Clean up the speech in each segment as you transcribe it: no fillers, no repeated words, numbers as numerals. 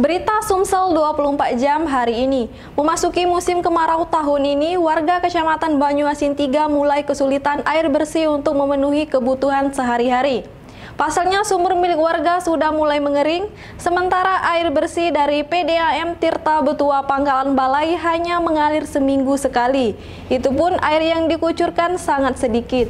Berita Sumsel 24 jam hari ini. Memasuki musim kemarau tahun ini, warga Kecamatan Banyuasin 3 mulai kesulitan air bersih untuk memenuhi kebutuhan sehari-hari. Pasalnya sumur milik warga sudah mulai mengering, sementara air bersih dari PDAM Tirta Betua Pangkalan Balai hanya mengalir seminggu sekali. Itu pun air yang dikucurkan sangat sedikit.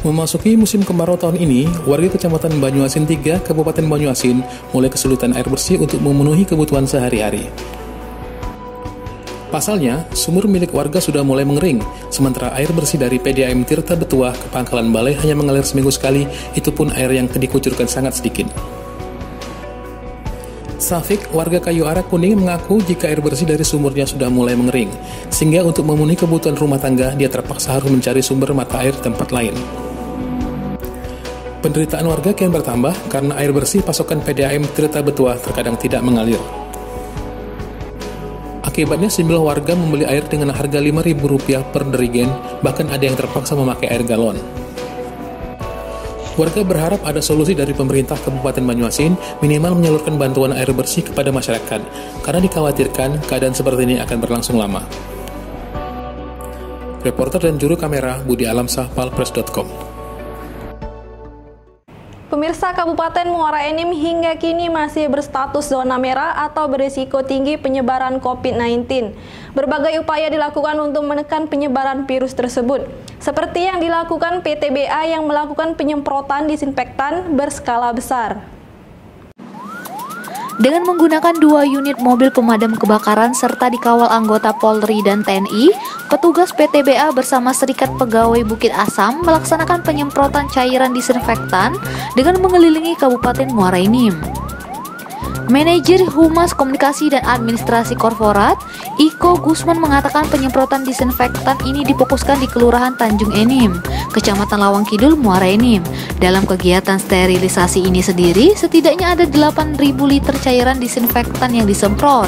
Memasuki musim kemarau tahun ini, warga Kecamatan Banyuasin 3, Kabupaten Banyuasin mulai kesulitan air bersih untuk memenuhi kebutuhan sehari-hari. Pasalnya, sumur milik warga sudah mulai mengering, sementara air bersih dari PDAM Tirta Betua ke Pangkalan Balai hanya mengalir seminggu sekali, itu pun air yang dikucurkan sangat sedikit. Safik, warga Kayu Arak Kuning, mengaku jika air bersih dari sumurnya sudah mulai mengering, sehingga untuk memenuhi kebutuhan rumah tangga, dia terpaksa harus mencari sumber mata air tempat lain. Penderitaan warga kian bertambah karena air bersih pasokan PDAM Tirta Betua terkadang tidak mengalir. Akibatnya sejumlah warga membeli air dengan harga Rp5.000 per derigen, bahkan ada yang terpaksa memakai air galon. Warga berharap ada solusi dari pemerintah Kabupaten Banyuasin minimal menyalurkan bantuan air bersih kepada masyarakat, karena dikhawatirkan keadaan seperti ini akan berlangsung lama. Reporter dan juru kamera Budi Alamsah, palpres.com. Pemirsa, Kabupaten Muara Enim hingga kini masih berstatus zona merah atau berisiko tinggi penyebaran COVID-19. Berbagai upaya dilakukan untuk menekan penyebaran virus tersebut, seperti yang dilakukan PTBA yang melakukan penyemprotan disinfektan berskala besar. Dengan menggunakan 2 unit mobil pemadam kebakaran serta dikawal anggota Polri dan TNI, petugas PTBA bersama Serikat Pegawai Bukit Asam melaksanakan penyemprotan cairan disinfektan dengan mengelilingi Kabupaten Muara Enim. Manajer Humas Komunikasi dan Administrasi Korporat, Iko Gusman, mengatakan penyemprotan disinfektan ini difokuskan di Kelurahan Tanjung Enim, Kecamatan Lawang Kidul, Muara Enim. Dalam kegiatan sterilisasi ini sendiri, setidaknya ada 8.000 liter cairan disinfektan yang disemprot.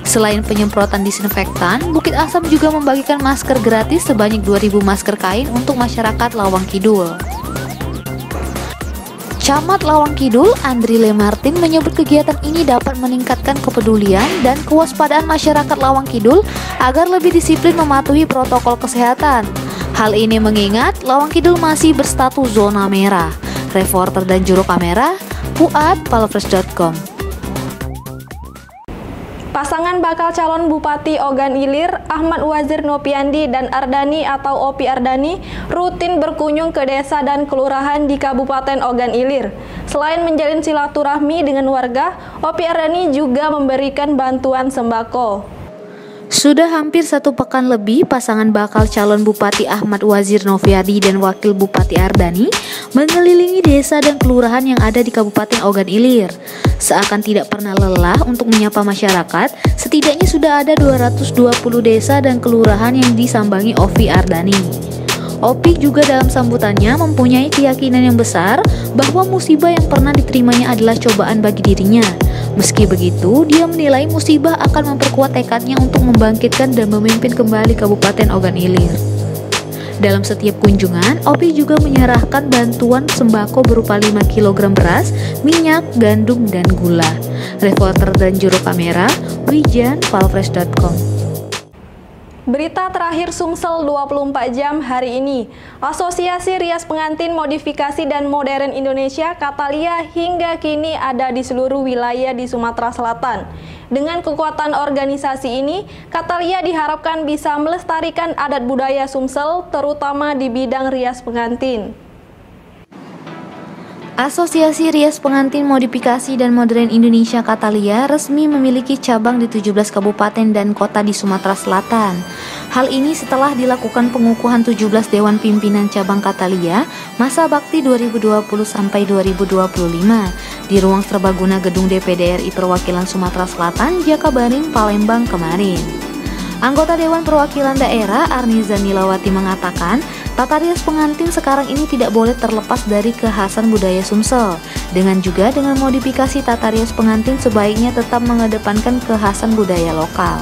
Selain penyemprotan disinfektan, Bukit Asam juga membagikan masker gratis sebanyak 2.000 masker kain untuk masyarakat Lawang Kidul. Camat Lawang Kidul, Andri Lemartin, menyebut kegiatan ini dapat meningkatkan kepedulian dan kewaspadaan masyarakat Lawang Kidul agar lebih disiplin mematuhi protokol kesehatan. Hal ini mengingat Lawang Kidul masih berstatus zona merah. Reporter dan juru kamera, Fuad, palpres.com. Pasangan bakal calon Bupati Ogan Ilir, Ahmad Wazir Nopiandi dan Ardani atau Opi Ardani, rutin berkunjung ke desa dan kelurahan di Kabupaten Ogan Ilir. Selain menjalin silaturahmi dengan warga, Opi Ardani juga memberikan bantuan sembako. Sudah hampir 1 pekan lebih, pasangan bakal calon Bupati Ahmad Wazir Nopiandi dan Wakil Bupati Ardani mengelilingi desa dan kelurahan yang ada di Kabupaten Ogan Ilir. Seakan tidak pernah lelah untuk menyapa masyarakat, setidaknya sudah ada 220 desa dan kelurahan yang disambangi Opi Ardani. Opi juga dalam sambutannya mempunyai keyakinan yang besar bahwa musibah yang pernah diterimanya adalah cobaan bagi dirinya. Meski begitu, dia menilai musibah akan memperkuat tekadnya untuk membangkitkan dan memimpin kembali Kabupaten Ogan Ilir. Dalam setiap kunjungan, Opi juga menyerahkan bantuan sembako berupa 5 kg beras, minyak, gandum, dan gula. Reporter dan juru kamera, Wijan, palpres.com. Berita terakhir Sumsel 24 jam hari ini. Asosiasi Rias Pengantin Modifikasi dan Modern Indonesia Katalia hingga kini ada di seluruh wilayah di Sumatera Selatan. Dengan kekuatan organisasi ini, Katalia diharapkan bisa melestarikan adat budaya Sumsel, terutama di bidang rias pengantin. Asosiasi Rias Pengantin Modifikasi dan Modern Indonesia Katalia resmi memiliki cabang di 17 kabupaten dan kota di Sumatera Selatan. Hal ini setelah dilakukan pengukuhan 17 Dewan Pimpinan Cabang Katalia masa bakti 2020 sampai 2025 di ruang serbaguna Gedung DPD RI Perwakilan Sumatera Selatan, Jakabaring, Palembang kemarin. Anggota Dewan Perwakilan Daerah Arniza Nilawati mengatakan, tata rias pengantin sekarang ini tidak boleh terlepas dari kekhasan budaya Sumsel. Dengan modifikasi tata rias pengantin sebaiknya tetap mengedepankan kekhasan budaya lokal.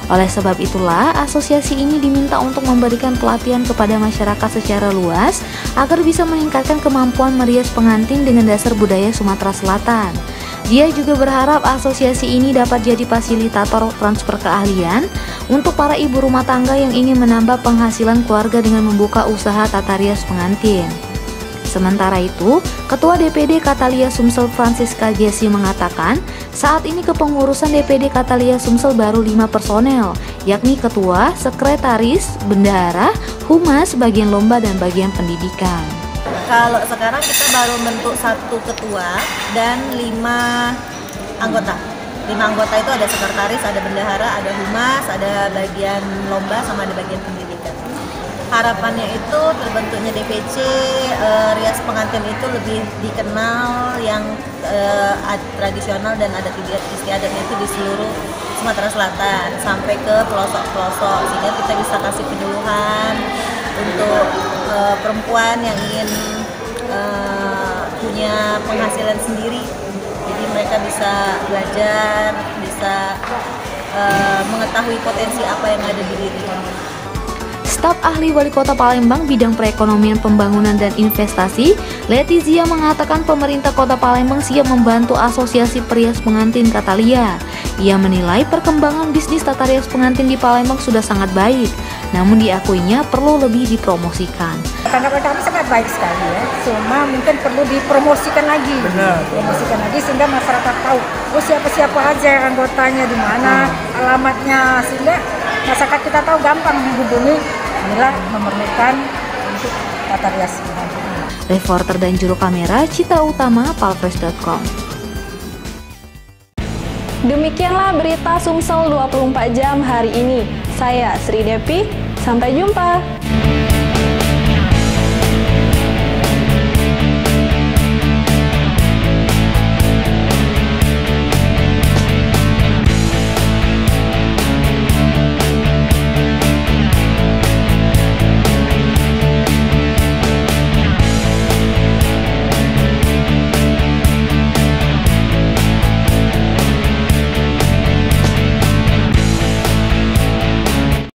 Oleh sebab itulah, asosiasi ini diminta untuk memberikan pelatihan kepada masyarakat secara luas agar bisa meningkatkan kemampuan merias pengantin dengan dasar budaya Sumatera Selatan. Dia juga berharap asosiasi ini dapat jadi fasilitator transfer keahlian untuk para ibu rumah tangga yang ingin menambah penghasilan keluarga dengan membuka usaha tata rias pengantin. Sementara itu, Ketua DPD Katalia Sumsel Francisca Jessy mengatakan, saat ini kepengurusan DPD Katalia Sumsel baru 5 personel, yakni Ketua, Sekretaris, Bendahara, Humas, bagian lomba, dan bagian pendidikan. Kalau sekarang kita baru bentuk 1 ketua dan 5 anggota. 5 anggota itu ada sekretaris, ada bendahara, ada humas, ada bagian lomba, sama ada bagian pendidikan. Harapannya itu terbentuknya DPC rias pengantin itu lebih dikenal yang tradisional dan adat istiadatnya itu di seluruh Sumatera Selatan sampai ke pelosok-pelosok, sehingga kita bisa kasih penyuluhan untuk perempuan yang ingin punya penghasilan sendiri. Jadi mereka bisa belajar, bisa mengetahui potensi apa yang ada di dirinya. Staf ahli Wali Kota Palembang bidang perekonomian, pembangunan, dan investasi, Letizia mengatakan pemerintah Kota Palembang siap membantu asosiasi perias pengantin Katalia. Ia menilai perkembangan bisnis tata rias pengantin di Palembang sudah sangat baik, namun diakuinya perlu lebih dipromosikan. Tanggapan kami sangat baik sekali ya, cuma mungkin perlu dipromosikan lagi. Promosikan lagi sehingga masyarakat tahu, oh siapa-siapa aja anggotanya, di mana alamatnya, sehingga masyarakat kita tahu gampang menghubungi. Inilah memerlukan untuk tata rias pengantin. Reporter dan juru kamera Cita Utama, palfresh.com. Demikianlah berita Sumsel 24 jam hari ini. Saya Sri Depi, sampai jumpa.